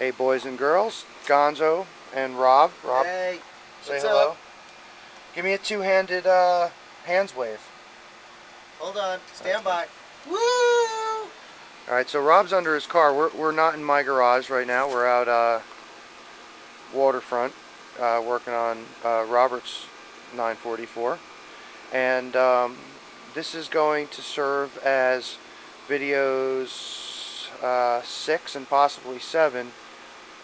Hey boys and girls, Gonzo and Rob. Rob, hey, say what's hello. up? Give me a two-handed hands wave. Hold on, stand by. Woo! Alright, so Rob's under his car. We're not in my garage right now. We're out waterfront working on Robert's 944. And this is going to serve as videos 6 and possibly 7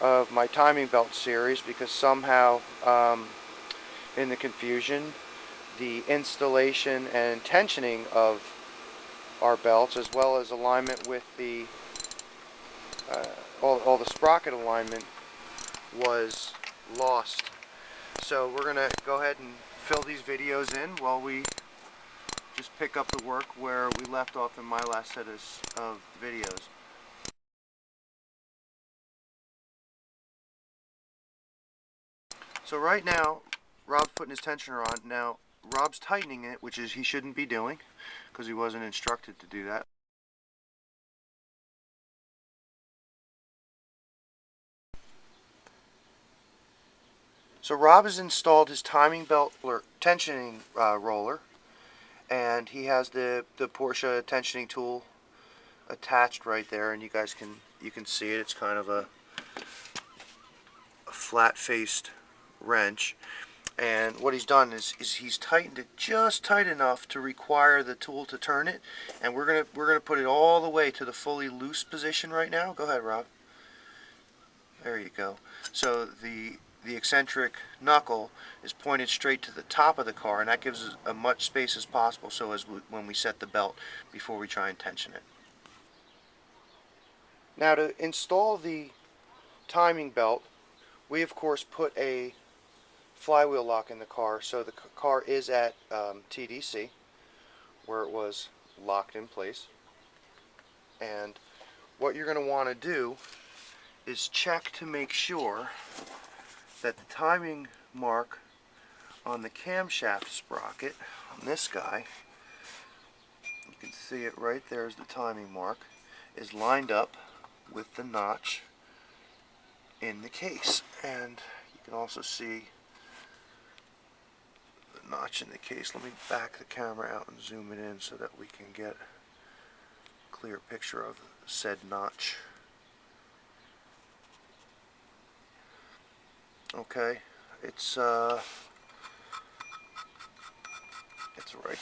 of my timing belt series, because somehow in the confusion, the installation and tensioning of our belts, as well as alignment with the all the sprocket alignment, was lost. So we're gonna go ahead and fill these videos in while we just pick up the work where we left off in my last set of videos. So right now, Rob's putting his tensioner on. Now, Rob's tightening it, which is he shouldn't be doing, because he wasn't instructed to do that. So Rob has installed his timing belt or tensioning roller, and he has the Porsche tensioning tool attached right there, and you can see it. It's kind of a flat-faced wrench. And what he's done is he's tightened it just tight enough to require the tool to turn it, and we're gonna put it all the way to the fully loose position right now. Go ahead, Rob. There you go. So the eccentric knuckle is pointed straight to the top of the car, and that gives us as much space as possible so as when we set the belt before we try and tension it. Now, to install the timing belt, we of course put a flywheel lock in the car, so the car is at TDC, where it was locked in place. And what you're going to want to do is check to make sure that the timing mark on the camshaft sprocket, on this guy, you can see it right there as the timing mark, is lined up with the notch in the case. And you can also see the notch in the case. Let me back the camera out and zoom it in so that we can get a clear picture of said notch. Okay, it's right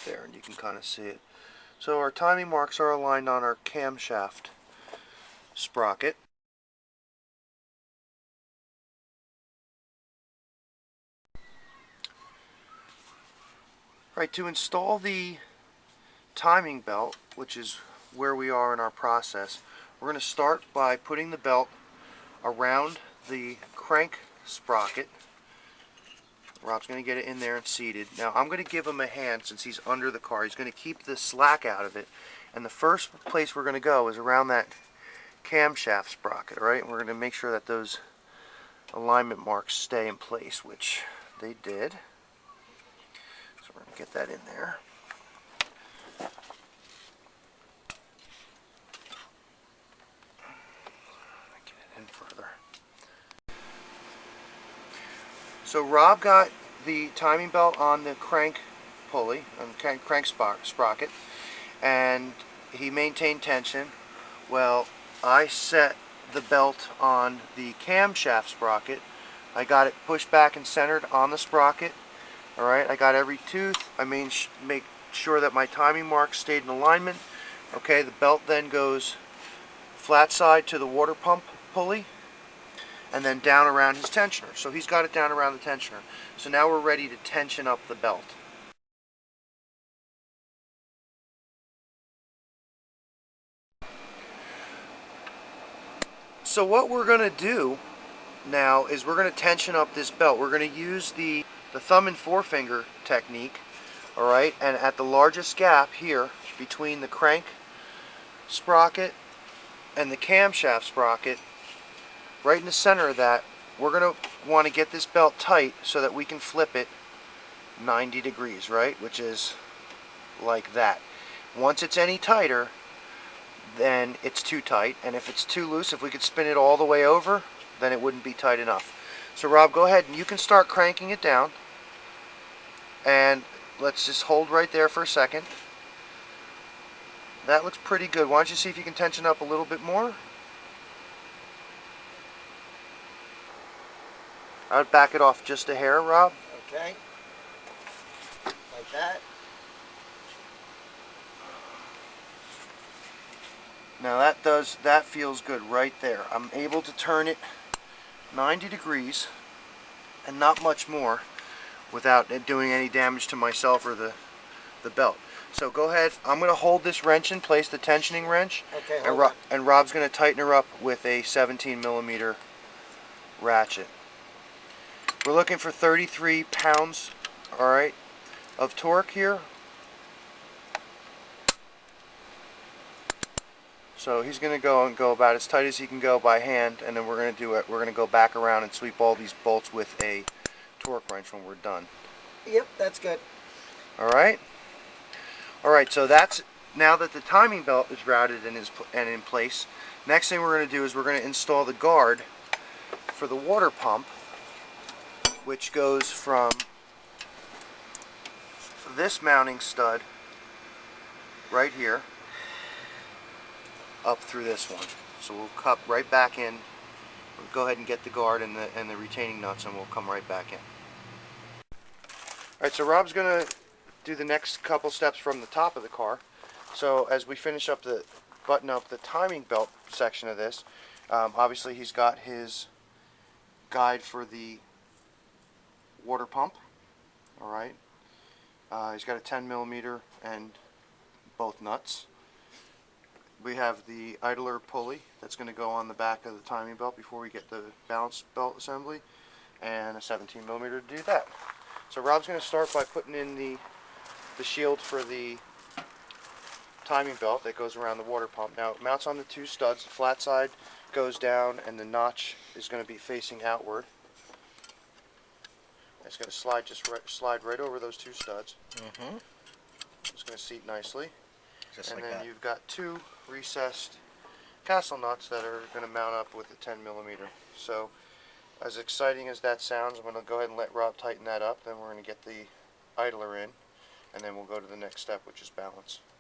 there, and you can kind of see it. So our timing marks are aligned on our camshaft sprocket. Right, to install the timing belt, which is where we are in our process, we're going to start by putting the belt around the crank sprocket. Rob's going to get it in there and seated. Now I'm going to give him a hand since he's under the car. He's going to keep the slack out of it. And the first place we're going to go is around that camshaft sprocket, all right? And we're going to make sure that those alignment marks stay in place, which they did. So we're going to get that in there. Get it in further. So Rob got the timing belt on the crank pulley, on the crank sprocket, and he maintained tension. Well, I set the belt on the camshaft sprocket. I got it pushed back and centered on the sprocket. Alright, I got every tooth. I make sure that my timing marks stayed in alignment. Okay, the belt then goes flat side to the water pump pulley, and then down around his tensioner. So he's got it down around the tensioner. So now we're ready to tension up the belt. So what we're going to do now is we're going to tension up this belt. We're going to use the thumb and forefinger technique, alright, and at the largest gap here between the crank sprocket and the camshaft sprocket, right in the center of that, we're going to want to get this belt tight so that we can flip it 90 degrees, right? Which is like that. Once it's any tighter, then it's too tight, and if it's too loose, if we could spin it all the way over, then it wouldn't be tight enough. So Rob, go ahead and you can start cranking it down. And let's just hold right there for a second. That looks pretty good. Why don't you see if you can tension up a little bit more? I would back it off just a hair, Rob. Okay. Like that. Now that feels good right there. I'm able to turn it 90 degrees and not much more without it doing any damage to myself or the belt. So go ahead, I'm going to hold this wrench in place, the tensioning wrench, Okay, and Rob's going to tighten her up with a 17mm ratchet. We're looking for 33 pounds, alright, of torque here. So he's going to go about as tight as he can go by hand, and then we're going to do it. We're going to go back around and sweep all these bolts with a torque wrench when we're done. Yep, that's good. Alright? Alright, so that's, now that the timing belt is routed and in place, next thing we're going to do is we're going to install the guard for the water pump, which goes from this mounting stud right here up through this one. So we'll cut right back in. We'll go ahead and get the guard and the retaining nuts, and we'll come right back in. Alright, so Rob's going to do the next couple steps from the top of the car. So as we finish up button up the timing belt section of this, obviously he's got his guide for the water pump. Alright. He's got a 10mm and both nuts. We have the idler pulley that's going to go on the back of the timing belt before we get the balance belt assembly, and a 17mm to do that. So Rob's going to start by putting in the shield for the timing belt that goes around the water pump. Now it mounts on the two studs. The flat side goes down and the notch is going to be facing outward. It's going to slide right over those two studs. It's going to seat nicely. Just and like then that. you've got two recessed castle nuts that are going to mount up with the 10mm. So as exciting as that sounds, I'm going to go ahead and let Rob tighten that up. Then we're going to get the idler in, and then we'll go to the next step, which is balance.